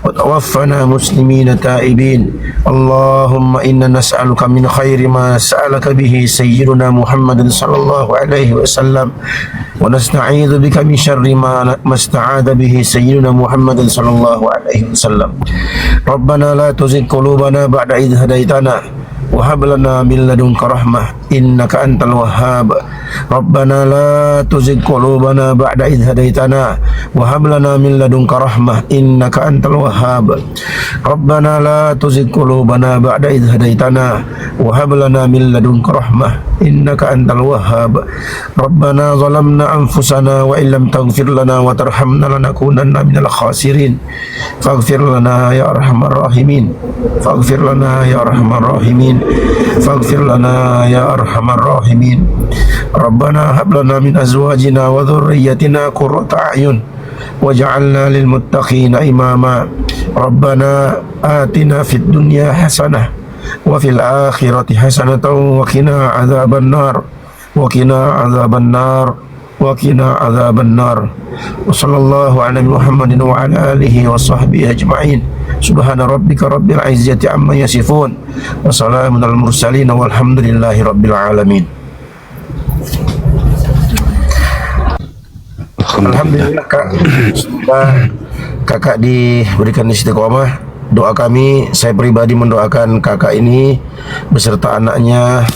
وتوفنا مسلمين تائبين. اللهم إنا نسألك من خير ما سألك به سيدنا محمد صلى الله عليه وسلم ونستعيذ بك من شر ما استعاذ به سيدنا محمد صلى الله عليه وسلم. ربنا لا تزغ قلوبنا بعد إذ هديتنا وهب لنا من لدنك رحمة إنك أنت الوهاب. ربنا لا تزغ قلوبنا بعد إذ هديتنا وهب لنا من لدنك رحمة إنك أنت الوهاب. ربنا لا تزغ قلوبنا بعد إذ هديتنا وهب لنا من لدنك رحمة إنك أنت الوهاب. ربنا ظلمنا أنفسنا وإن لم تغفر لنا وترحمنا لنكونن من الخاسرين. فاغفر لنا يا أرحم الراحمين. فاغفر لنا يا أرحم الراحمين. فاغفر لنا يا أرحم الراحمين. ربنا هب لنا من أزواجنا وذريتنا قرة أعين واجعلنا للمتقين إماما. ربنا آتنا في الدنيا حسنة وفي الآخرة حسنة وقنا عذاب النار وقنا عذاب النار وقنا عذاب النار. وصلى الله على محمد وعلى آله وصحبه أجمعين. سبحان ربك رب العزة عما يصفون وسلام على المرسلين والحمد لله رب العالمين. Alhamdulillah Kak, sudah kakak diberikan istiqomah. Doa kami, saya pribadi mendoakan kakak ini beserta anaknya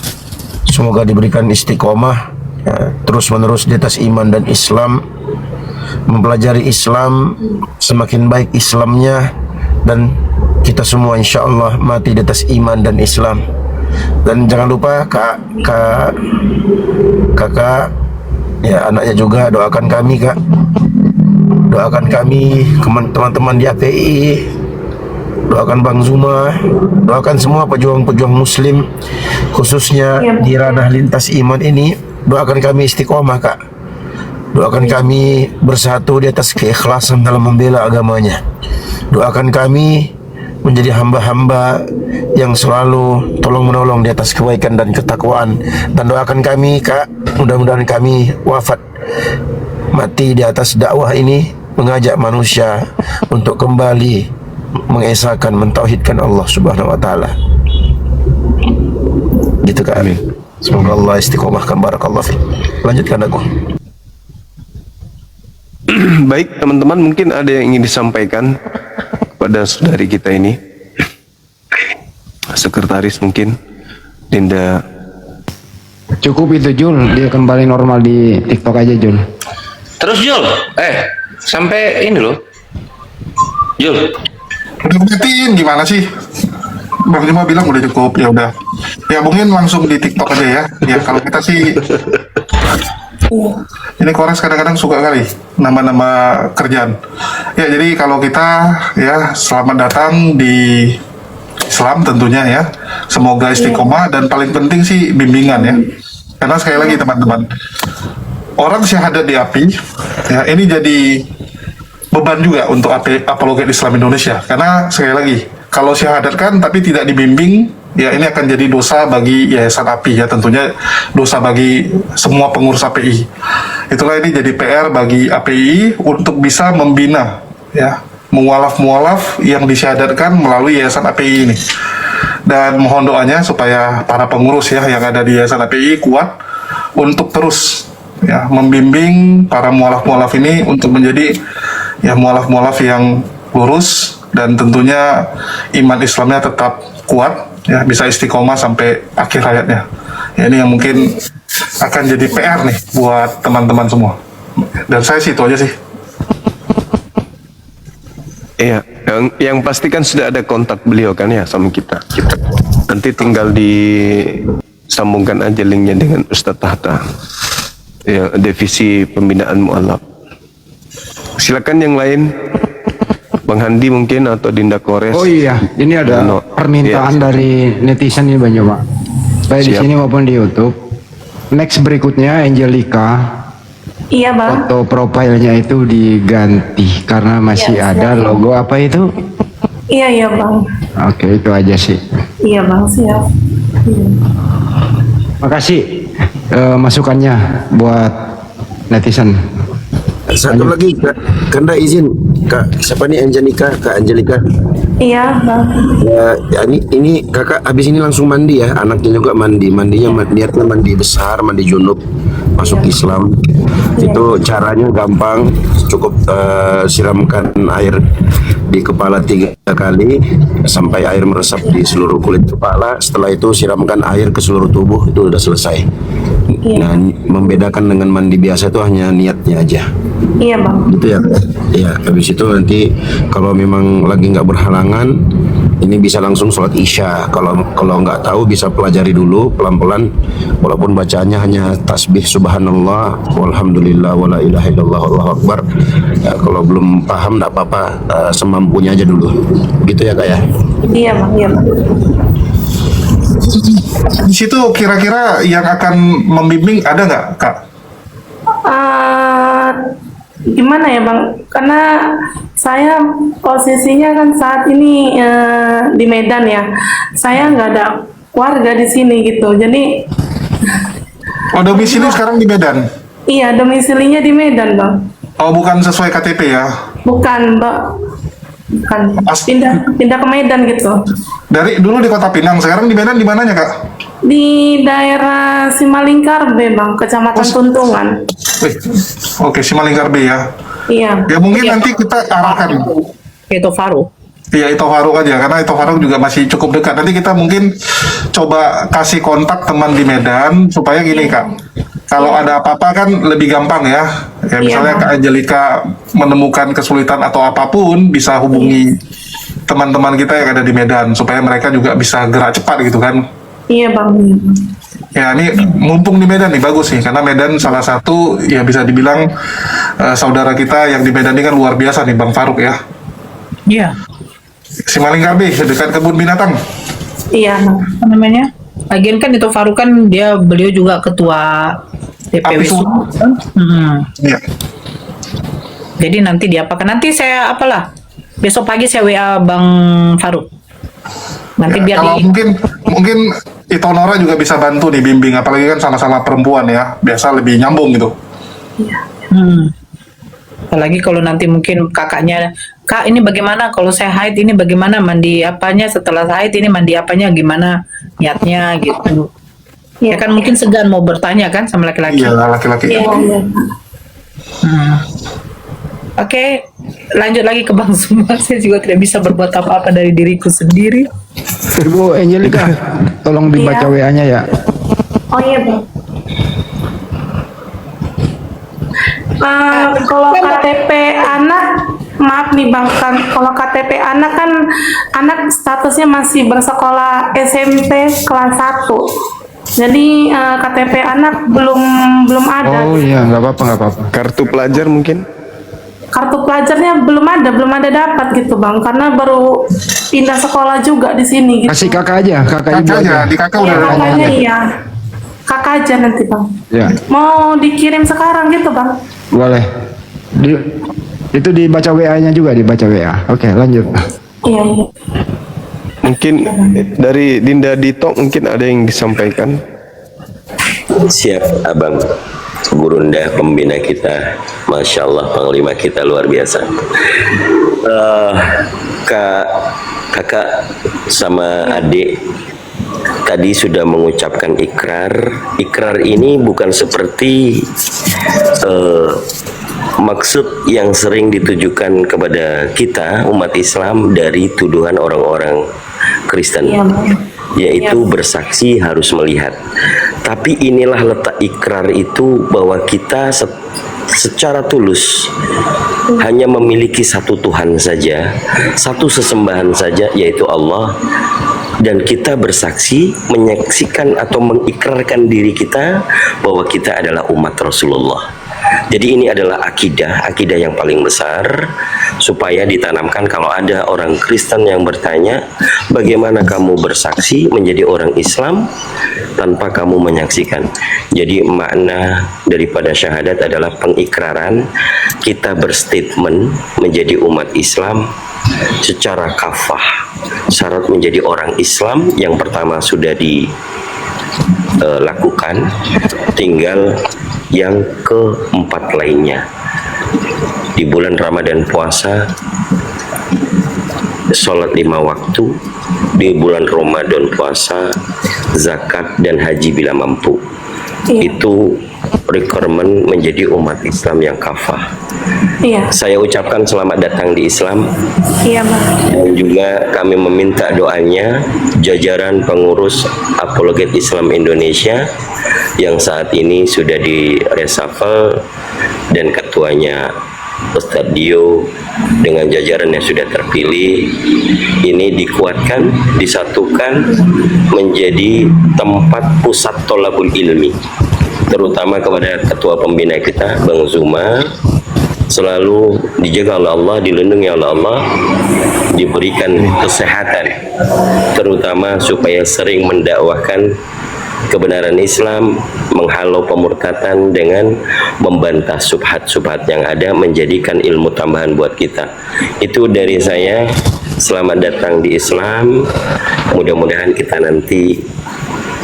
semoga diberikan istiqomah ya, terus menerus di atas iman dan Islam, mempelajari Islam, semakin baik Islamnya, dan kita semua insya Allah mati di atas iman dan Islam. Dan jangan lupa kakak ya, anaknya juga doakan kami Kak, doakan kami teman-teman di API, doakan Bang Zuma, doakan semua pejuang-pejuang muslim khususnya di ranah lintas iman ini. Doakan kami istiqomah Kak, doakan kami bersatu di atas keikhlasan dalam membela agamanya. Doakan kami menjadi hamba-hamba yang selalu tolong-menolong di atas kebaikan dan ketakwaan. Dan doakan kami Kak, mudah-mudahan kami wafat mati di atas dakwah ini, mengajak manusia untuk kembali mengesahkan, mentauhidkan Allah Subhanahu wa taala. Gitu Kak. Amin. Semoga Allah istiqomahkan. Barakallahu fiik. Lanjutkan aku. Baik teman-teman, mungkin ada yang ingin disampaikan kepada saudari kita ini, sekretaris mungkin Dinda. Cukup itu Jul, dia kembali normal di TikTok aja Jul. Terus Jul, sampai ini loh Jul, Udah ngertiin gimana sih? Bang Juma bilang udah cukup, ya udah. Ya mungkin langsung di TikTok aja ya. Ya kalau kita sih ini Kores kadang-kadang suka kali nama-nama kerjaan. Ya jadi kalau kita ya selamat datang di Islam tentunya ya. Semoga istiqomah dan paling penting sih bimbingan ya. Karena sekali lagi teman-teman, orang syahadat di API ya ini jadi beban juga untuk apologet Islam Indonesia. Karena sekali lagi, kalau syahadatkan tapi tidak dibimbing, ya ini akan jadi dosa bagi Yayasan API ya, tentunya dosa bagi semua pengurus API. Itulah ini jadi PR bagi API untuk bisa membina ya, mualaf-mualaf yang disyahadatkan melalui Yayasan API ini. Dan mohon doanya supaya para pengurus ya yang ada di Yayasan API kuat untuk terus ya membimbing para mualaf-mualaf ini untuk menjadi ya mualaf-mualaf yang lurus dan tentunya iman Islamnya tetap kuat, ya bisa istiqomah sampai akhir hayatnya. Ya, ini yang mungkin akan jadi PR nih buat teman-teman semua. Dan saya sih itu aja sih. Iya, yang pasti kan sudah ada kontak beliau kan ya sama kita. Nanti tinggal disambungkan aja linknya dengan Ustadz Tahta, ya, divisi pembinaan mualaf. Silakan yang lain, Bang Handi mungkin atau Dinda Kores. Oh iya, ini ada permintaan dari netizen ini banyak Pak. Baik di Siap. sini maupun di YouTube. Next berikutnya Angelica, Iya bang. foto profilnya itu diganti karena masih ada logo apa itu? Iya bang. Oke, itu aja sih. Iya bang, siap. Iya. Makasih masukannya buat netizen. Satu lagi Kak, Kanda izin Kak, siapa nih Angelica? Kak Angelica. Iya bang. Ya, ini kakak habis ini langsung mandi ya, anaknya juga mandinya niatnya mandi besar, mandi junub, masuk Islam. Itu caranya gampang, cukup siramkan air di kepala 3 kali sampai air meresap di seluruh kulit kepala. Setelah itu siramkan air ke seluruh tubuh, itu udah selesai. Nah, membedakan dengan mandi biasa itu hanya niatnya aja. Iya bang. Gitu ya. Ya, habis itu nanti kalau memang lagi nggak berhalangan, ini bisa langsung sholat isya. Kalau nggak tahu bisa pelajari dulu pelan-pelan, walaupun bacaannya hanya tasbih subhanallah walhamdulillah wala ilaha illallah wallahu akbar. Ya, kalau belum paham nggak apa-apa, semampunya aja dulu. Gitu ya Kak ya. Iya bang. Iya bang. Di situ kira-kira yang akan membimbing ada nggak Kak? Gimana ya bang? Karena saya posisinya kan saat ini di Medan ya. Saya nggak ada keluarga di sini gitu. Jadi Oh, domisili sekarang di Medan? iya, domisilinya di Medan bang. Oh, bukan sesuai KTP ya? Bukan mbak. Bukan. Pindah ke Medan gitu. Dari dulu di Kota Pinang, sekarang di Medan di mananya Kak? Di daerah Simalingkarbe bang, Kecamatan Tuntungan. Wih, oke, Simalingkar B ya. Iya. Ya mungkin nanti kita arahkan. Itu Faru. Iya, Ito Faruk aja, karena Ito Faruk juga masih cukup dekat. Nanti kita mungkin coba kasih kontak teman di Medan, supaya gini Kak, kalau ada apa-apa kan lebih gampang ya. Ya misalnya Iya. Kak Angelica menemukan kesulitan atau apapun, bisa hubungi teman-teman kita yang ada di Medan, supaya mereka juga bisa gerak cepat gitu kan. Iya bang. Ya ini mumpung di Medan nih, bagus nih, karena Medan salah satu ya bisa dibilang saudara kita yang di Medan ini kan luar biasa nih Bang Faruk ya. Iya. Simalingkar B, dekat kebun binatang. Iya bang. Apa namanya? Lagian kan itu Faru kan beliau juga ketua DPW Apis. Sumut kan? Iya. Jadi nanti diapakan? Nanti saya besok pagi saya WA Bang Faru. Nanti Ya, biar kalau mungkin Ito Nora juga bisa bantu nih bimbing, apalagi kan sama-sama perempuan ya, biasa lebih nyambung gitu. Apalagi kalau nanti mungkin kakaknya, Kak ini bagaimana kalau saya haid ini bagaimana mandi apanya, setelah haid ini mandi apanya gimana niatnya gitu. Ya kan mungkin segan mau bertanya kan sama laki-laki. Iya, laki-laki. Iya. Iya. Oke, lanjut lagi ke Bang Suma. Saya juga tidak bisa berbuat apa-apa dari diriku sendiri. Ibu Angelica, tolong dibaca Iya. WA-nya ya. Oh iya bang. Kalau KTP anak, maaf nih bang, kalau KTP anak kan anak statusnya masih bersekolah SMP kelas 1. Jadi KTP anak belum ada. Oh iya, nggak apa-apa. Kartu pelajar mungkin? Kartu pelajarnya belum ada dapat gitu bang, karena baru pindah sekolah juga di sini gitu. Kasih kakak aja, kakak ibu Kakaknya, aja. di kakak Iya, udah ada kakaknya iya. Kakak aja nanti bang. Ya, Mau dikirim sekarang gitu bang? boleh. Itu dibaca WA-nya juga, dibaca WA. Oke, lanjut. Iya. Iya. Mungkin dari Dinda Dito mungkin ada yang disampaikan. Siap Abang Gurunda pembina kita, Masya Allah panglima kita luar biasa. Kakak sama adik tadi sudah mengucapkan ikrar. Ikrar ini bukan seperti maksud yang sering ditujukan kepada kita umat Islam dari tuduhan orang-orang Kristen, yaitu bersaksi harus melihat. Tapi inilah letak ikrar itu, bahwa kita secara tulus hanya memiliki satu Tuhan saja, satu sesembahan saja, yaitu Allah, dan kita bersaksi, menyaksikan atau mengikrarkan diri kita bahwa kita adalah umat Rasulullah. Jadi ini adalah akidah yang paling besar, supaya ditanamkan kalau ada orang Kristen yang bertanya, bagaimana kamu bersaksi menjadi orang Islam tanpa kamu menyaksikan. Jadi makna daripada syahadat adalah pengikraran, kita berstatement menjadi umat Islam secara kafah. Syarat menjadi orang Islam yang pertama sudah dilakukan, tinggal yang keempat lainnya. Di bulan Ramadan puasa, sholat 5 waktu. Di bulan Ramadan puasa, zakat dan haji bila mampu. Itu requirement menjadi umat Islam yang kafah. Saya ucapkan selamat datang di Islam. Dan juga kami meminta doanya jajaran pengurus Apologet Islam Indonesia yang saat ini sudah di reshuffle, dan ketuanya Ustadz Dio dengan jajaran yang sudah terpilih ini dikuatkan, disatukan menjadi tempat pusat tolabul ilmi, terutama kepada ketua pembina kita Bang Zuma, selalu dijaga oleh Allah, dilindungi oleh Allah, diberikan kesehatan, terutama supaya sering mendakwahkan kebenaran Islam, menghalau pemurtatan dengan membantah subhat-subhat yang ada, menjadikan ilmu tambahan buat kita. Itu dari saya. Selamat datang di Islam. Mudah-mudahan kita nanti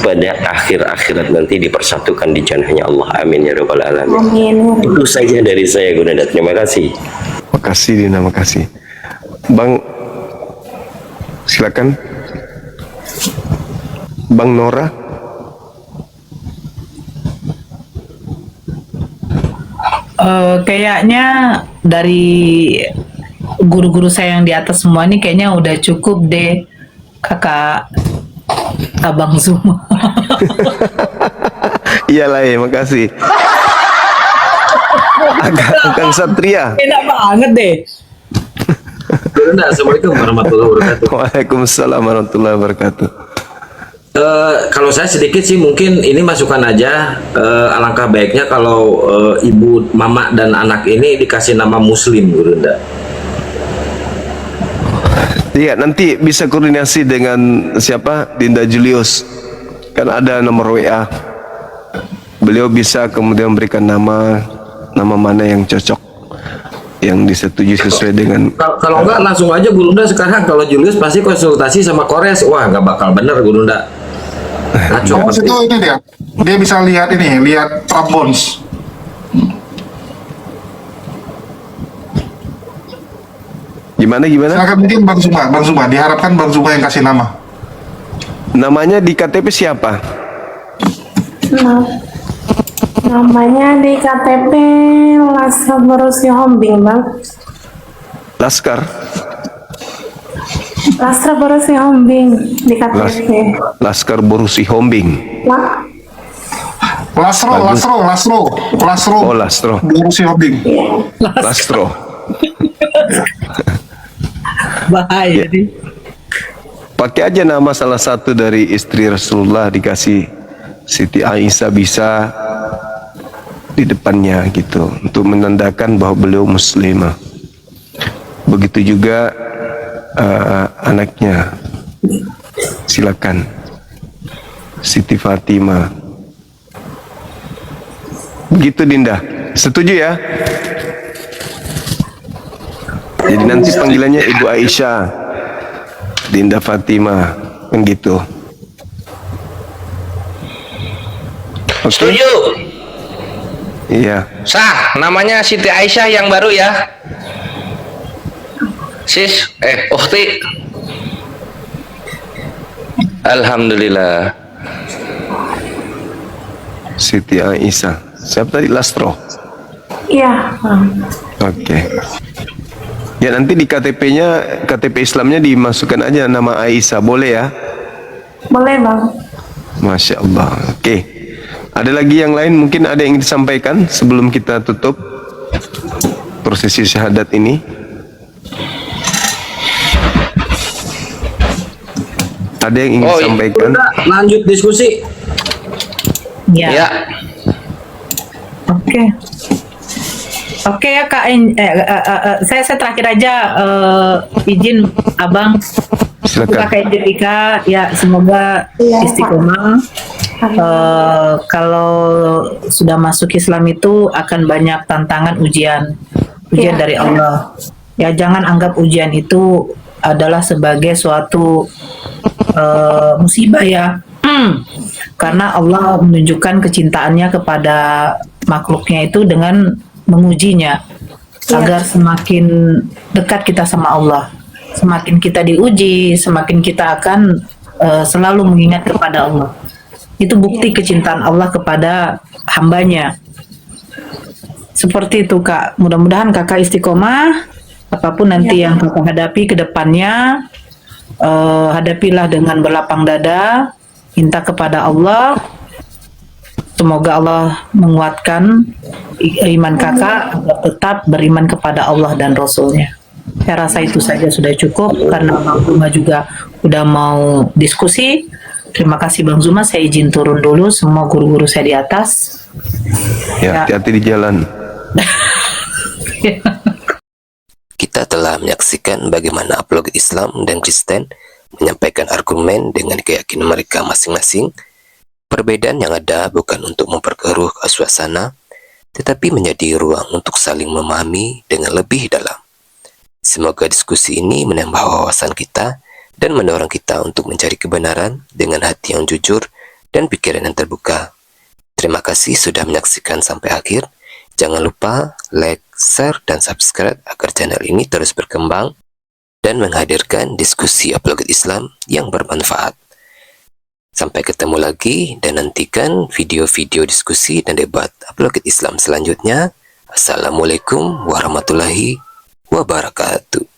pada akhirat nanti dipersatukan di jannahnya Allah. Amin ya rabbal alamin. Amin. Itu saja dari saya, Gunanda. Terima kasih. Makasih Dina, makasih. Bang, silakan. Bang Nora. Kayaknya dari guru-guru saya yang di atas semua ini kayaknya udah cukup deh, Kakak Abang Zuma. Iyalah ya, makasih. Kang Satria. Enak banget deh. Assalamualaikum warahmatullahi wabarakatuh. Waalaikumsalam warahmatullahi wabarakatuh. Kalau saya sedikit sih, mungkin ini masukan aja. Alangkah baiknya kalau ibu, mama dan anak ini dikasih nama Muslim, Gurunda. Iya, nanti bisa koordinasi dengan siapa? Dinda Julius. Kan ada nomor WA. Beliau bisa kemudian berikan nama mana yang cocok, yang disetujui sesuai dengan. Kalau enggak langsung aja Gurunda sekarang. Kalau Julius pasti konsultasi sama Kores. Wah, nggak bakal bener Gurunda. Oh, itu ini dia bisa lihat Prambons. Gimana? Silakan, mungkin Bang Zuma, diharapkan Bang Zuma yang kasih nama. Namanya di KTP siapa? Namanya di KTP Laskar Borusi Hombing, Bang. Laskar Borusi Hombing di KTP. Laskar Borusi Hombing. Lasro. Oh, Lasro. Borusi Hombing. Lastro. Bahaya nih. Pakai aja nama salah satu dari istri Rasulullah, dikasih Siti Aisyah bisa di depannya gitu, untuk menandakan bahwa beliau muslimah. Begitu juga anaknya, silakan Siti Fatimah. Begitu Dinda, setuju ya? Jadi nanti panggilannya Ibu Aisyah, Dinda Fatimah, kan gitu. Setuju. Iya. Sah, namanya Siti Aisyah yang baru ya. Sis, Uhti. Alhamdulillah. Siti Aisyah. Siapa tadi? Lastro. Iya, Bang. Oke. Ya nanti di KTP-nya, KTP Islamnya dimasukkan aja nama Aisyah, boleh ya? Boleh, Bang. Masya Allah. Oke. Ada lagi yang lain mungkin ada yang ingin disampaikan sebelum kita tutup prosesi syahadat ini? Ada yang ingin disampaikan? Lanjut diskusi. Ya. Ya. Oke. Oke ya Kak, saya terakhir aja izin Abang. Silakan. Kak Angelika, ya semoga istiqomah. Kalau sudah masuk Islam itu akan banyak tantangan, ujian dari Allah. Ya jangan anggap ujian itu adalah sebagai suatu musibah ya. Karena Allah menunjukkan kecintaannya kepada makhluknya itu dengan mengujinya agar semakin dekat kita sama Allah. Semakin kita diuji, semakin kita akan selalu mengingat kepada Allah. Itu bukti kecintaan Allah kepada hambanya. Seperti itu Kak. Mudah-mudahan Kakak istiqomah. Apapun nanti yang Kakak hadapi ke depannya, hadapilah dengan berlapang dada. Minta kepada Allah. Semoga Allah menguatkan iman Kakak agar tetap beriman kepada Allah dan Rasulnya. Saya rasa itu saja sudah cukup karena Bang Zuma juga udah mau diskusi. Terima kasih Bang Zuma, saya izin turun dulu, semua guru-guru saya di atas. Ya, hati-hati di jalan. Kita telah menyaksikan bagaimana apologet Islam dan Kristen menyampaikan argumen dengan keyakinan mereka masing-masing. Perbedaan yang ada bukan untuk memperkeruh suasana, tetapi menjadi ruang untuk saling memahami dengan lebih dalam. Semoga diskusi ini menambah wawasan kita dan mendorong kita untuk mencari kebenaran dengan hati yang jujur dan pikiran yang terbuka. Terima kasih sudah menyaksikan sampai akhir. Jangan lupa like, share, dan subscribe agar channel ini terus berkembang dan menghadirkan diskusi apologet Islam yang bermanfaat. Sampai ketemu lagi dan nantikan video-video diskusi dan debat apologet Islam selanjutnya. Assalamualaikum warahmatullahi wabarakatuh.